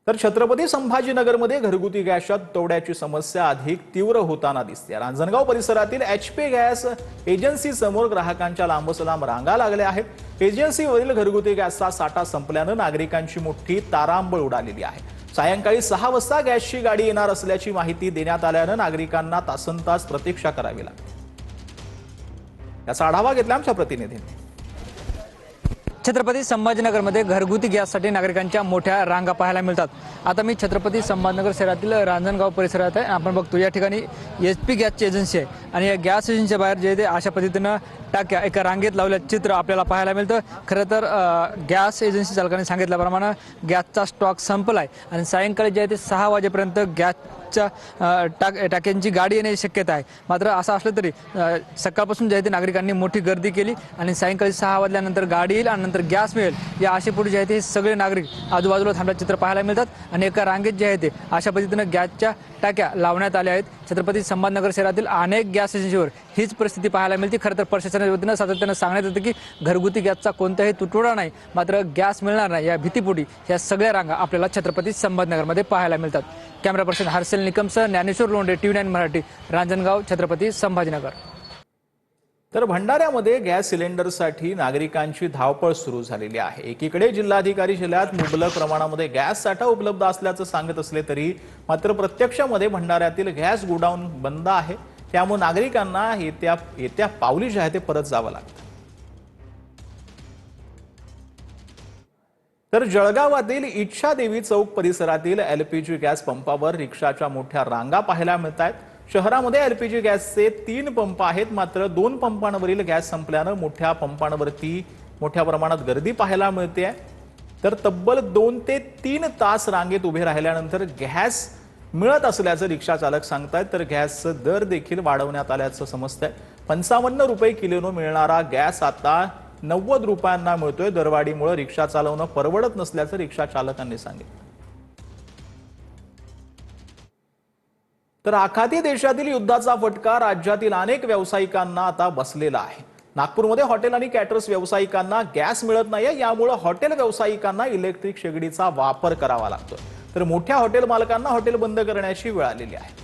तर छत्रपती संभाजीनगरमध्ये घरगुती गॅसच्या तुटवड्याची समस्या अधिक तीव्र होताना दिसते। रांजणगाव परिसरातील एचपी गॅस एजन्सी समोर ग्राहकांच्या लांबसलांब रांगा लागल्या आहेत। एजन्सीवरील घरगुती गॅसचा साठा संपल्याने नागरिकांची मोठी तारांबळ उडालेली आहे। सायंकाळी 6 वाजता गॅसची गाडी येणार असल्याची माहिती देण्यात आल्याने नागरिकांना तासनतास प्रतीक्षा करावी लागते। याचा आढावा घेतला आमच्या प्रतिनिधींनी। छत्रपती संभाजीनगरमध्ये घरगुती गॅससाठी नागरिकांच्या मोठ्या रांगा पाहायला मिळतात। आता मी छत्रपती संभाजीनगर शहरातील रांजणगाव परिसरात आहे। आपण बघतो या ठिकाणी एचपी गॅसची एजन्सी आहे आणि या गॅस एजन्सीच्या बाहेर जे अशा पद्धतीने टाक्या एका रांगेत लावल्या चित्र आपल्याला पाहायला मिळतं। खरं तर गॅस एजन्सी चालकांनी सांगितल्याप्रमाणे गॅसचा स्टॉक संपलाय आणि सायंकाळी जे आहे ते 6 वाजेपर्यंत गॅसच्या टाक्यांची गाडी येण्याची शक्यता आहे। मात्र असं असलं तरी सकाळपासून जे आहे ते नागरिकांनी मोठी गर्दी केली आणि सायंकाळी 6 वाजल्यानंतर गाडी येईल आणि नंतर गॅस मिळेल या आशेपोटी जे आहे ते सगळे नागरिक आजूबाजूला थांबल्याचे चित्र पाहायला मिळतात आणि एका रांगेत जे आहे ते अशा पद्धतीने गॅसच्या टाक्या लावण्यात आल्या आहेत। छत्रपती संभाजीनगर शहरातील अनेक गॅस एजन्सीवर हीच परिस्थिती पाहायला मिळते। खरं तर प्रशासनाच्या वतीनं सातत्यानं सांगण्यात येतं की घरगुती गॅसचा कोणताही तुटवडा नाही, मात्र गॅस मिळणार नाही या भीतीपोटी या सगळ्या रांगा आपल्याला छत्रपती संभाजीनगरमध्ये पाहायला मिळतात। कॅमेरा पर्सन हर्षल निकमसह ज्ञानेश्वर लोंढे, TV9 मराठी, रांजणगाव, छत्रपती संभाजीनगर। तर भंडाऱ्यामध्ये गॅस सिलेंडरसाठी नागरिकांची धावपळ सुरू झालेली आहे। एकीकडे जिल्हाधिकारी जिल्ह्यात मुबलक प्रमाणामध्ये गॅस साठा उपलब्ध असल्याचं सांगत असले तरी मात्र प्रत्यक्षामध्ये भंडाऱ्यातील गॅस गोडाऊन बंद आहे। त्यामुळे नागरिकांना येत्या पावली जे आहे ते परत जावं लागतं। तर जळगावातील इच्छादेवी चौक परिसरातील एलपीजी गॅस पंपावर रिक्षाच्या मोठ्या रांगा पाहायला मिळतात। शहरामध्ये एलपीजी गॅसचे 3 पंप आहेत, मात्र 2 पंपांवरील गॅस संपल्याने मोठ्या पंपांवरती मोठ्या प्रमाणात गर्दी पाहायला मिळते। तर तब्बल 2 ते 3 तास रांगेत उभे राहिल्यानंतर गॅस मिळत असल्याचं रिक्षा चालक सांगतायत। तर गॅसचा दर देखील वाढवण्यात आल्याचं समजतंय। 55 रुपये किलोने मिळणारा गॅस आता 90 रुपयांना मिळतोय। दरवाढीमुळे रिक्षा चालवणं परवडत नसल्याचं रिक्षा चालकांनी सांगितलं। तर आखाती देशातील युद्धाचा फटका राज्यातील अनेक व्यावसायिकांना आता बसलेला आहे। नागपूरमध्ये हॉटेल आणि कॅटरर्स व्यावसायिकांना गॅस मिळत नाही, यामुळे हॉटेल व्यावसायिकांना इलेक्ट्रिक शेगडीचा वापर करावा लागतो। तर मोठ्या हॉटेल मालकांना हॉटेल बंद करण्याची वेळ आलेली आहे।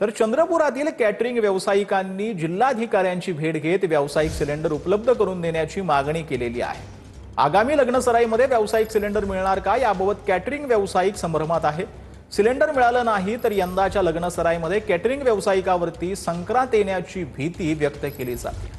तर चंद्रपुरातील कॅटरिंग व्यावसायिकांनी जिल्हाधिकाऱ्यांची भेट घेत व्यावसायिक सिलेंडर उपलब्ध करून देण्याची मागणी केलेली आहे। आगामी लग्नसराईमध्ये व्यावसायिक सिलेंडर मिळणार का याबाबत कॅटरिंग व्यावसायिक संभ्रमात आहे। सिलेंडर मिळालं नाही तर यंदाच्या लग्नसराईमध्ये कॅटरिंग व्यावसायिकावरती संक्रांत येण्याची भीती व्यक्त केली जाते।